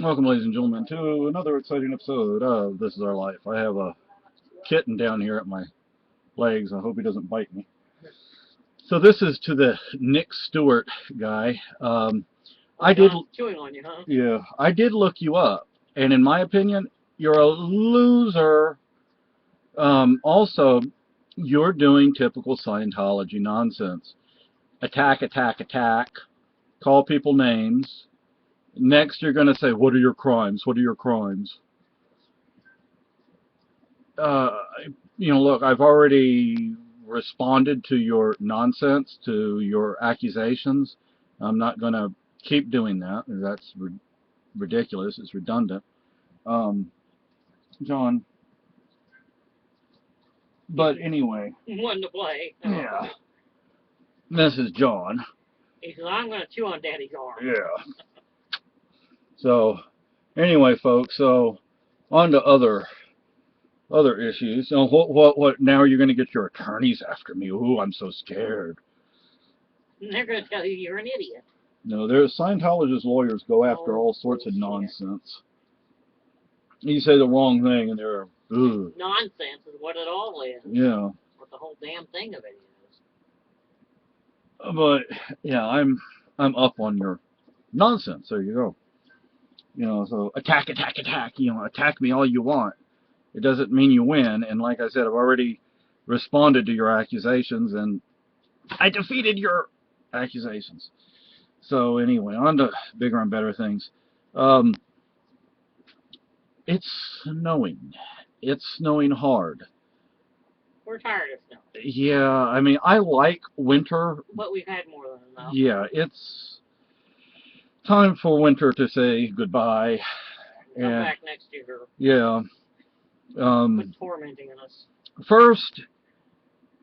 Welcome, ladies and gentlemen, to another exciting episode of This Is Our Life. I have a kitten down here at my legs. I hope he doesn't bite me. So this is to the Nick Stewart guy. I did, chewing on you, huh? yeah, I did look you up, and in my opinion, you're a loser. Also, you're doing typical Scientology nonsense. Attack, attack, attack. Call people names. Next, you're going to say, "What are your crimes? What are your crimes?" Uh, look, I've already responded to your nonsense, to your accusations. I'm not going to keep doing that. That's ridiculous. It's redundant. John. But anyway. One to play. Yeah. This is John. He says, I'm going to chew on Daddy's arm. Yeah. So, anyway, folks, so on to other issues. So what now you're going to get your attorneys after me. Ooh, I'm so scared. And they're going to tell you you're an idiot. No, there's Scientologist lawyers go after all sorts of nonsense. You say the wrong thing and they're ugh. Nonsense is what it all is. Yeah. What the whole damn thing of it is. But yeah, I'm up on your nonsense. There you go. So attack, attack, attack. Attack me all you want. It doesn't mean you win. And like I said, I've already responded to your accusations, and I defeated your accusations. So anyway, on to bigger and better things. It's snowing. It's snowing hard. We're tired of snow. Yeah, I mean, I like winter. But we've had more than enough. Yeah, it's time for winter to say goodbye. Come back next year. Yeah. Quit tormenting us. First,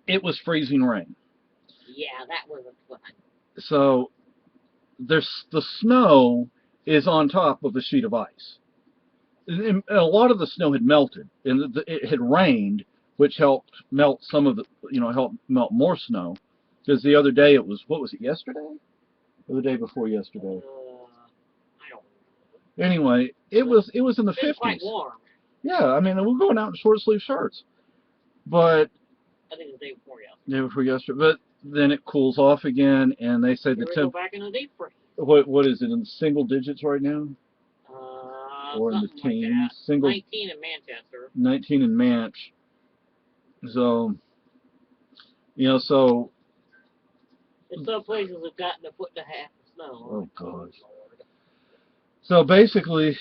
it was freezing rain. Yeah, that wasn't fun. So, the snow is on top of a sheet of ice. And a lot of the snow had melted, and it had rained, which helped melt some of the, helped melt more snow. Because the other day it was, what was it, yesterday? Or the day before yesterday? I don't know. Anyway, it was in the 50s. It's quite warm. Yeah, I mean, we're going out in short sleeve shirts. But I think it was the day before yesterday. Day before yesterday. But then it cools off again, and they say the temp. Go back in the deep freeze. What is it, in single digits right now? Or in the teens? Like single. 19 in Manchester. 19 in Manch. So, so. In some places have gotten a foot and a half of snow. Oh, gosh. So basically,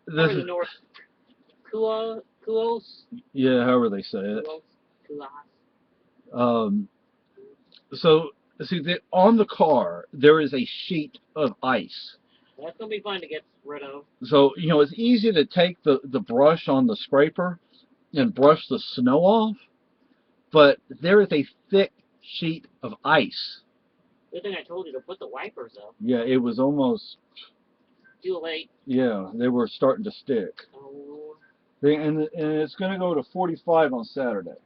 this is North Kuos. Yeah, however they say it. Kuos. So, see, on the car, there is a sheet of ice. That's going to be fun to get rid of. So, it's easy to take the brush on the scraper and brush the snow off, but there is a thick sheet of ice. Good thing I told you to put the wipers up. Yeah, it was almost... Too late. Yeah, they were starting to stick. Oh. And it's going to go to 45 on Saturday.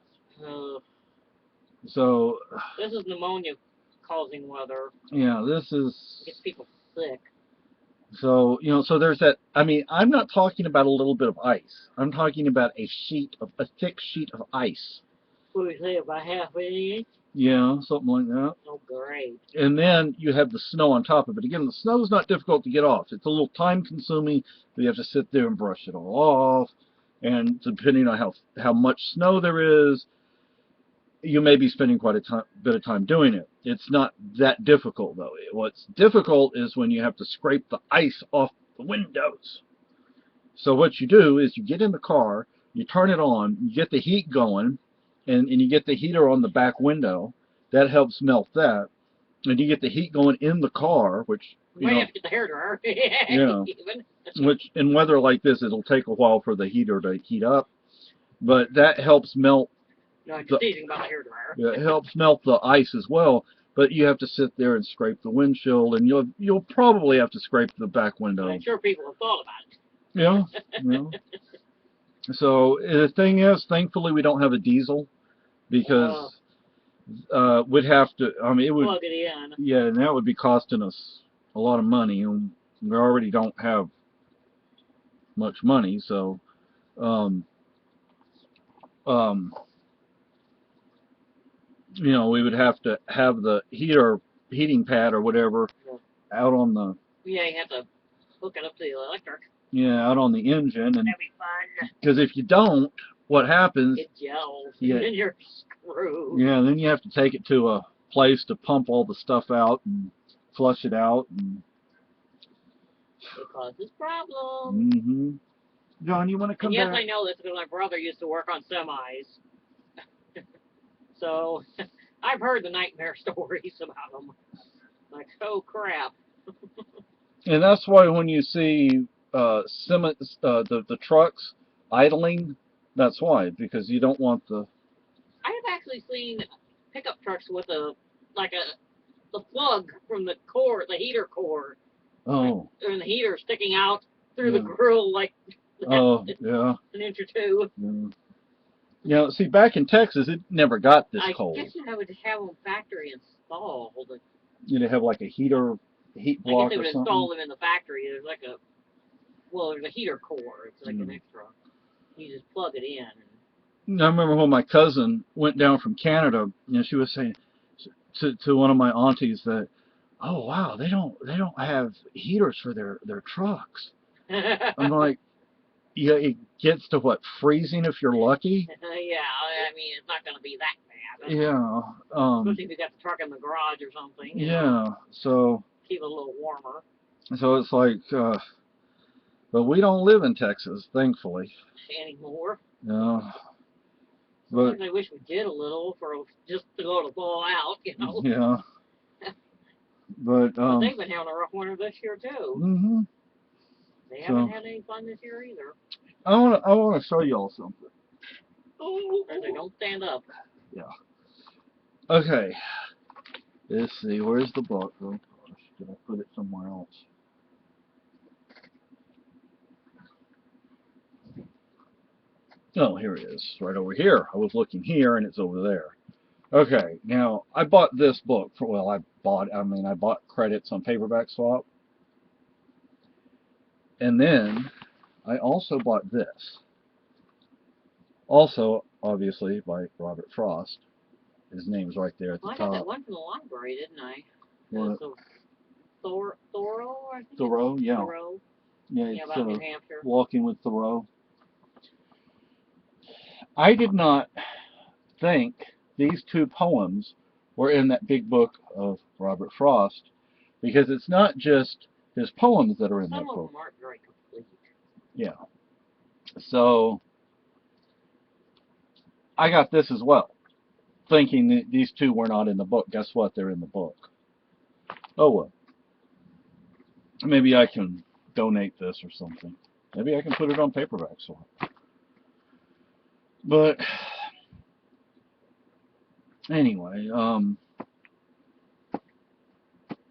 So... This is pneumonia-causing weather. Yeah, this is... It gets people sick. So, so there's that. I mean, I'm not talking about a little bit of ice. I'm talking about a thick sheet of ice. What do we say, about half an inch? Yeah, something like that. Oh, great. And then you have the snow on top of it. Again, the snow is not difficult to get off. It's a little time-consuming. You have to sit there and brush it all off. And depending on how much snow there is, you may be spending quite a bit of time doing it. It's not that difficult, though. What's difficult is when you have to scrape the ice off the windows. So what you do is you get in the car, you turn it on, you get the heat going, and you get the heater on the back window. That helps melt that. And you get the heat going in the car, which... You might have to get the hairdryer. Yeah. Which, in weather like this, it'll take a while for the heater to heat up. But that helps melt... No, I'm just teasing about the hairdryer. Yeah, it helps melt the ice as well, but you have to sit there and scrape the windshield, and you'll probably have to scrape the back window. I'm sure people have thought about it. Yeah. So the thing is, thankfully we don't have a diesel, because we'd have to. I mean, it would. Plug it in. Yeah, and that would be costing us a lot of money. And We already don't have much money, so um, um, you know, we would have to have the heating pad or whatever out on the Yeah, you have to hook it up to the electric. out on the engine, and That'd be fun. because if you don't, what happens? It gels, Yeah. and then you're screwed. Yeah, then you have to take it to a place to pump all the stuff out and flush it out. And, It causes problems. mm-hmm. John, you want to come And yes, back? I know this because my brother used to work on semis. So I've heard the nightmare stories about them. Like, oh crap. And that's why when you see the trucks idling, that's why, because you don't want the I have actually seen pickup trucks with the plug from the core, the heater core, oh and the heater sticking out through Yeah. the grill like oh yeah. an inch or two. Yeah. You know, see, back in Texas, it never got this I cold. guess you would have them factory installed. You'd have like a heat I guess block they or would something. install them in the factory. There's there's a heater core. It's like an Mm. extra. You just plug it in. I remember when my cousin went down from Canada, you know, she was saying to one of my aunties that, oh wow, they don't have heaters for their trucks. I'm like, yeah, it gets to what, freezing if you're lucky. Yeah, I mean it's not going to be that bad. Yeah. Especially if you got the truck in the garage or something. You know, Yeah. So keep it a little warmer. it's like, but we don't live in Texas, thankfully. Anymore. Yeah. But Sometimes I wish we did a little for just to go to fall out, you know. yeah. But But they've been having a rough winter this year too. mhm. They So- haven't had any fun this year either. I want to show y'all something. They don't stand up. Okay. Let's see. Where's the book? Oh gosh, did I put it somewhere else? Oh, here it is, right over here. I was looking here, and it's over there. Okay, now I bought this book for. Well, I bought credits on Paperback Swap, and then I also bought this. Also, obviously, by Robert Frost. His name's right there at the Well, I got that top. one from the library, didn't I? What? So, Thoreau, I think. Thoreau, yeah. Thoreau. Yeah, Yeah, it's about New Hampshire. Walking with Thoreau. I did not think these two poems were in that big book of Robert Frost, because it's not just his poems that are in that Some of book. them aren't very complete. Yeah. So I got this as well, thinking that these two were not in the book. Guess what? They're in the book. Oh well. Maybe I can donate this or something. Maybe I can put it on Paperback Swap. But anyway,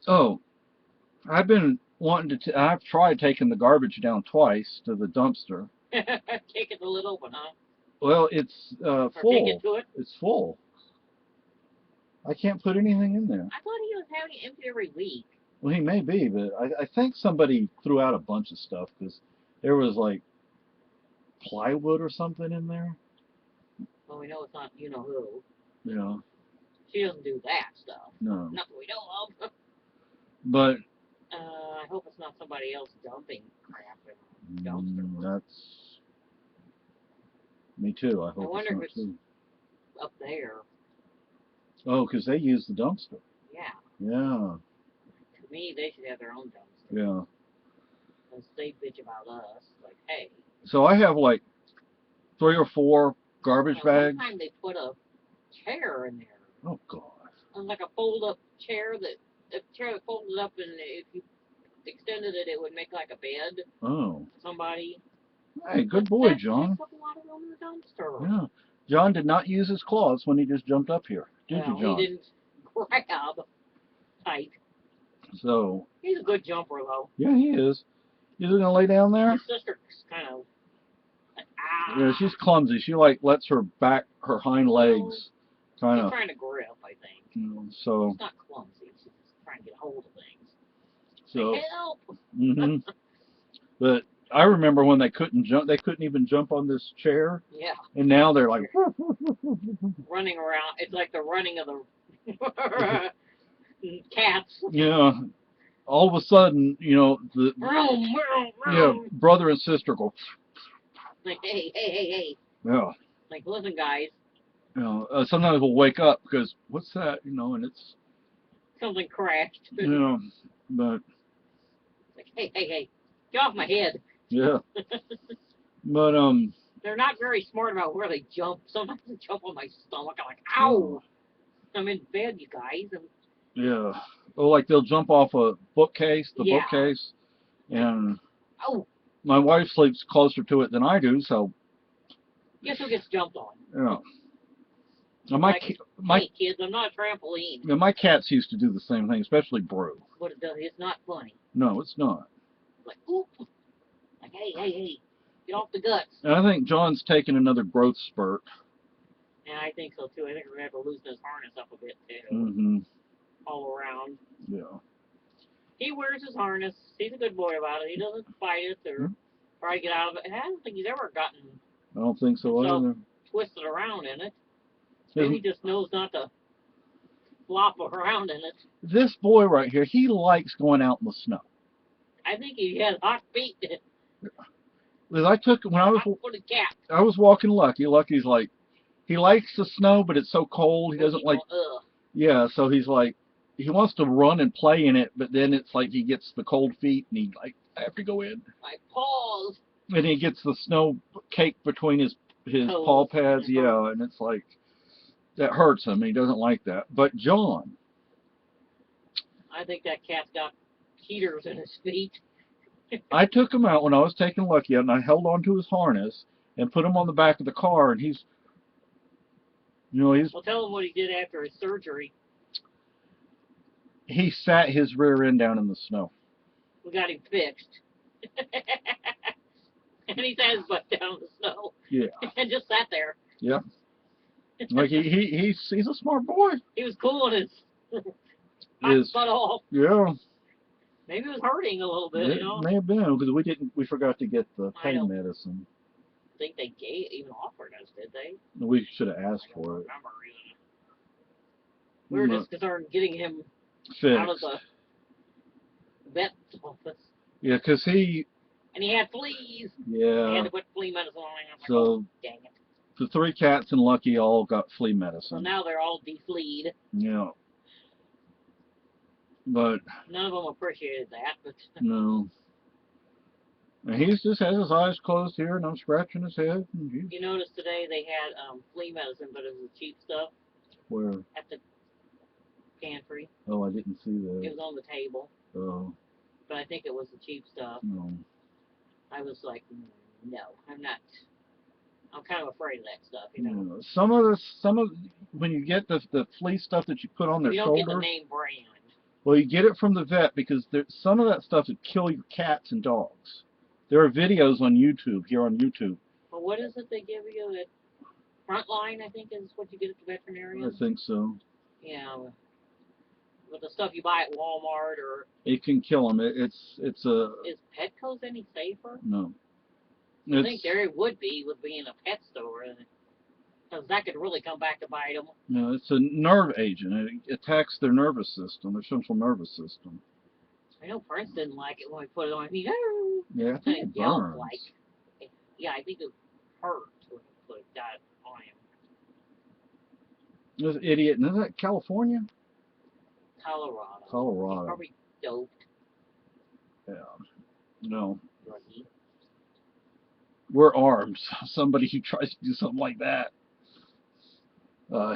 oh, I've been wanting to. I've tried taking the garbage down twice to the dumpster. Take it the lid open, huh? Well, it's Or take full. it to it. It's full. I can't put anything in there. I thought he was having it empty every week. Well, he may be, but I think somebody threw out a bunch of stuff because there was like plywood or something in there. Well, we know it's not you know who. You know, She doesn't do that stuff. no. Not that we know of. But I hope it's not somebody else dumping crap in a dumpster. that's me too. I hope wonder it's not if it's- too. Up there. Oh, because they use the dumpster. Yeah. Yeah, To me, they should have their own dumpster. yeah. And they bitch about us. Like, hey. So I have like 3 or 4 garbage One bags. time they put a chair in there. Oh God. It was like a fold-up chair a chair that folded up, and if you extended it, it would make like a bed Oh. for somebody. Hey, good boy, That John. takes up a lot of room in the dumpster. Yeah. John did not use his claws when he just jumped up here. Did Well, you, John? he didn't grab tight. So, He's a good jumper, though. yeah, he is. You gonna lay down there? His sister's kind of like, Yeah, she's clumsy. She like lets her hind legs kind She's of, trying to grip, I think. so. She's not clumsy. She's just trying to get a hold of things. So, Help! hmm but I remember when they couldn't jump. They couldn't even jump on this chair, Yeah, and now they're like, running around. It's like the running of the cats. yeah. All of a sudden, the Vroom, vroom, yeah, vroom. brother and sister go, Like, hey. yeah. Like, listen, guys, Sometimes we'll wake up because what's that, and it's, something crashed. but Like, hey, get off my head. yeah, but They're not very smart about where they jump. Sometimes they jump on my stomach. I'm like, ow! I'm in bed, you guys. And yeah. Oh, like they'll jump off a bookcase, the Yeah. bookcase, and oh, my wife sleeps closer to it than I do, so guess who gets jumped on? yeah. And my Like, ki- my Hey, kids, I'm not a trampoline. yeah, my cats used to do the same thing, especially Brew. What it does, it's not funny. No, it's not. Like, oop. Like, hey, get off the guts. And I think John's taking another growth spurt. And I think so too. I think we're gonna have to loosen his harness up a bit too, Mm-hmm. all around. Yeah. He wears his harness. He's a good boy about it. He doesn't fight it or try to get out of it. And I don't think he's ever gotten I don't think so either. twisted around in it. Maybe he just knows not to flop around in it. This boy right here, he likes going out in the snow. I think he has hot feet. Because I took when I Hot-footed cat. was walking Lucky. Lucky's like, he likes the snow, but it's so cold. He doesn't like. Ugh. Yeah, so he's like, he wants to run and play in it, but then it's like he gets the cold feet and he like, I have to go in. My paws. And he gets the snow caked between his Toes. paw pads. Yeah, and it's like that hurts him. He doesn't like that. But John, I think that cat's got heaters in his feet. I took him out when I was taking Lucky out, and I held onto his harness and put him on the back of the car, and he's. Well, tell him what he did after his surgery. He sat his rear end down in the snow. We got him fixed. And he sat his butt down in the snow. Yeah. And just sat there. Yeah. Like he's a smart boy. He was cooling his butt off. Yeah. Maybe it was hurting a little bit, It may have been because we forgot to get the pain medicine. I think they even offered us, did they? We should have asked I don't for it. remember even. We were just concerned getting him Fixed. out of the vet's office. Yeah, because he. And he had fleas. Yeah. They had to put flea medicine on him. Like, So oh, dang it. the 3 cats and Lucky all got flea So medicine. now they're all defleed. Yeah. But None of them appreciated that, but no. And he's just has his eyes closed here, and I'm scratching his head. And he's you notice today they had flea medicine, but it was the cheap stuff where? at the pantry. Oh, I didn't see It that. was on the table, Oh, but I think it was the cheap stuff. no. I was like, no, I'm not. I'm kind of afraid of that stuff, you know. Yeah. Some of when you get the flea stuff that you put on their You don't get shoulder. the name brand. Well, you get it from the vet because some of that stuff would kill your cats and dogs. There are videos on YouTube, here on YouTube. But what is it they give you at Frontline, I think is what you get at the veterinarian? I think so. Yeah. With the stuff you buy at Walmart or... It can kill them. It's a... Is Petco's any safer? No. I think there would be with being a pet store. Because that could really come back to bite them. No, it's a nerve agent. It attacks their nervous system, their central nervous system. I know Prince didn't like it when we put it on. He Yeah, I think it yelled burns. like, yeah, I think it hurt when we put that on him. This idiot, and is that California? Colorado. Colorado. He's probably doped. Yeah. No. Druggy. We're armed. Somebody who tries to do something like that.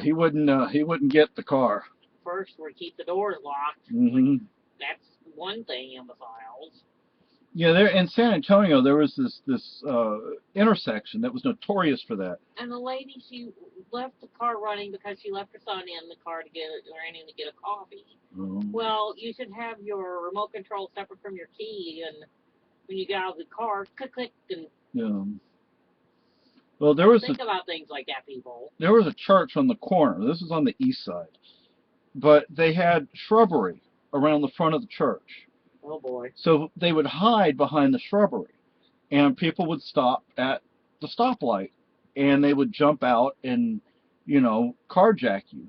He wouldn't get the car. First, we keep the doors locked. Mm-hmm. That's one thing, imbeciles. Yeah, there in San Antonio there was this intersection that was notorious for that. And the lady, she left the car running because she left her son in the car to ran in to get a coffee. Well, you should have your remote control separate from your key, and when you get out of the car, click, and Yeah. Well, there was think about things like that, people. there was a church on the corner. This is on the east side, but they had shrubbery around the front of the church. Oh boy. So they would hide behind the shrubbery, and people would stop at the stoplight, and they would jump out and, carjack you.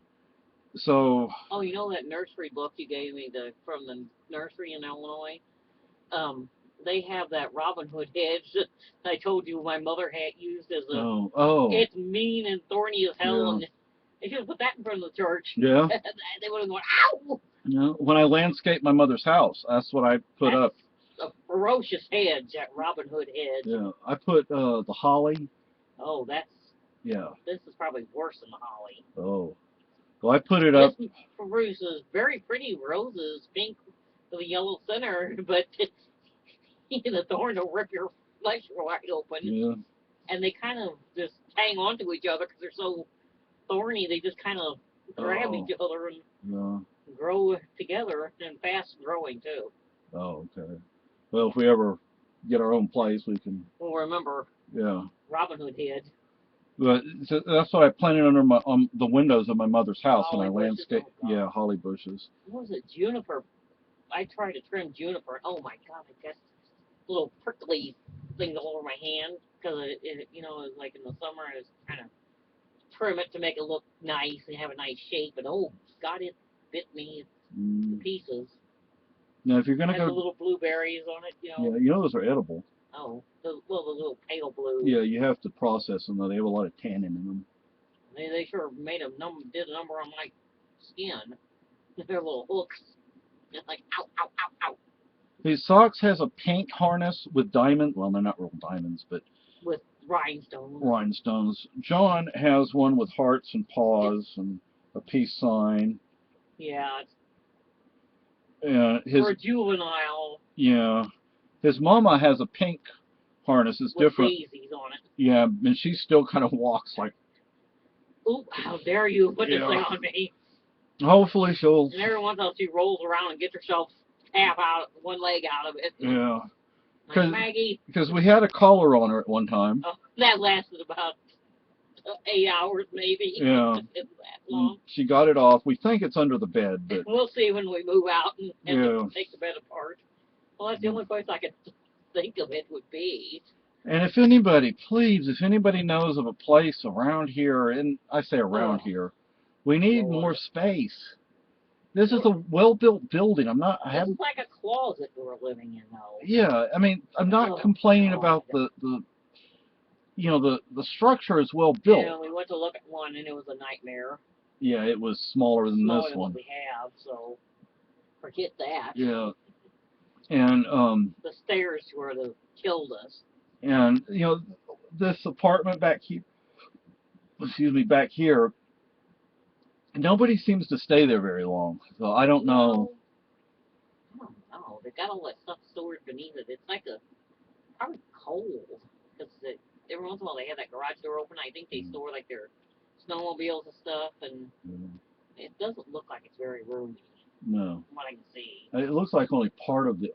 So. Oh, you know that nursery book you gave me from the nursery in Illinois? They have that Robin Hood hedge that I told you my mother had used as a. Oh. It's mean and thorny as hell, Yeah. and they should have put that in front of the church. Yeah. They would have gone, ow! When I landscaped my mother's house, that's what I put That's up. a ferocious hedge, that Robin Hood hedge. Yeah, I put the holly. Oh, Yeah. this is probably worse than the holly. Oh. Well, I put it up. This produces very pretty roses, pink with a yellow center, but the thorn will rip your flesh wide open. Yeah. And they kind of just hang on to each other because they're so thorny. They just kind of grab each other and grow together, and fast growing too. Oh, okay. Well, if we ever get our own place, we can. Well, remember. Yeah. Robin Hood head. But so that's what I planted under the windows of my mother's house when I landscaped. Oh, yeah, holly bushes. What was it? Juniper. I tried to trim juniper. Oh my God! I got little prickly things all over my hand because it it's like in the summer I was trying to trim it to make it look nice and have a nice shape, and oh God, it bit me to pieces. Now, if you're gonna go, the little blueberries on it, Yeah, those are edible. Oh, the little pale blue. Yeah, you have to process them though. They have a lot of tannin in them. They sure did a number on my skin. Their little hooks. Just like ow, ow, ow, ow. These socks has a paint harness with diamond. Well, they're not real diamonds, but with rhinestones. Rhinestones. John has one with hearts and paws and a peace sign. Yeah. For a juvenile. Yeah. His mama has a pink harness. It's with different. Daisies on it. Yeah, and she still kind of walks like. Oop! How dare you put this thing on me? Hopefully she'll. And every once in a while she rolls around and gets herself one leg out of it. Yeah. Like, Maggie. Because we had a collar on her at one time. Oh, that lasted about 8 hours, maybe. Yeah. It that long. She got it off. We think it's under the bed, but. We'll see when we move out and take the bed apart. Well, that's the only place I could think of it would be. And if anybody, please, if anybody knows of a place around here, and I say around here, we need more space. This is a well-built building. This is like a closet we're living in, though. Yeah, I mean, I'm not complaining about the structure is well built. Yeah, we went to look at one and it was a nightmare. Yeah, it was smaller than this one. What we have, so forget that. Yeah, and the stairs where they killed us. And this apartment back here, nobody seems to stay there very long. So I don't know. I don't know. They got all that stuff stored beneath it. It's like probably cold because every once in a while they have that garage door open. I think they store like their snowmobiles and stuff, and it doesn't look like it's very roomy. No. From what I can see. It looks like only part of the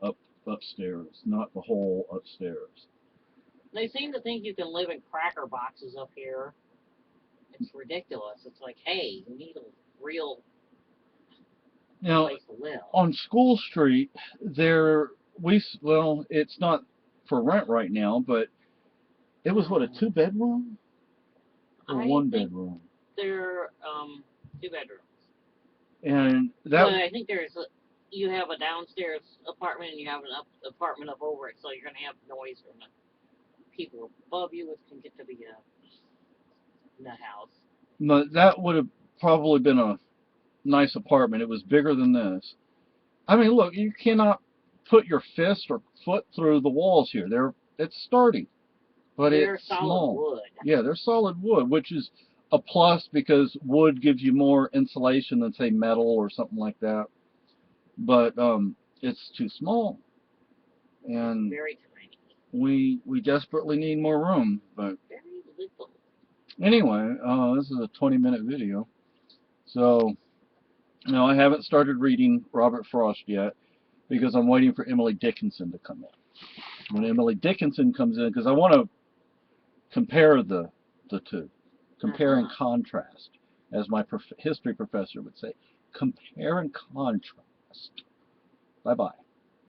upstairs, not the whole upstairs. They seem to think you can live in cracker boxes up here. It's ridiculous. It's like, hey, you need a real place to live. On School Street, it's not for rent right now, but it was what, a 2-bedroom or 1-bedroom? They're 2 bedrooms. And but I think you have a downstairs apartment and you have an apartment up over it, so you're going to have noise from the people above you, which can get to the house. No, that would have probably been a nice apartment. It was bigger than this. I mean, look, you cannot put your fist or foot through the walls here. It's sturdy, but they're it's solid small. Wood. Yeah, they're solid wood, which is a plus because wood gives you more insulation than, say, metal or something like that. But it's too small, and very tiny. We desperately need more room. But very little. Anyway, this is a 20-minute video, so now I haven't started reading Robert Frost yet because I'm waiting for Emily Dickinson to come in. When Emily Dickinson comes in, because I want to compare the two, compare and contrast, as my history professor would say, compare and contrast. Bye-bye.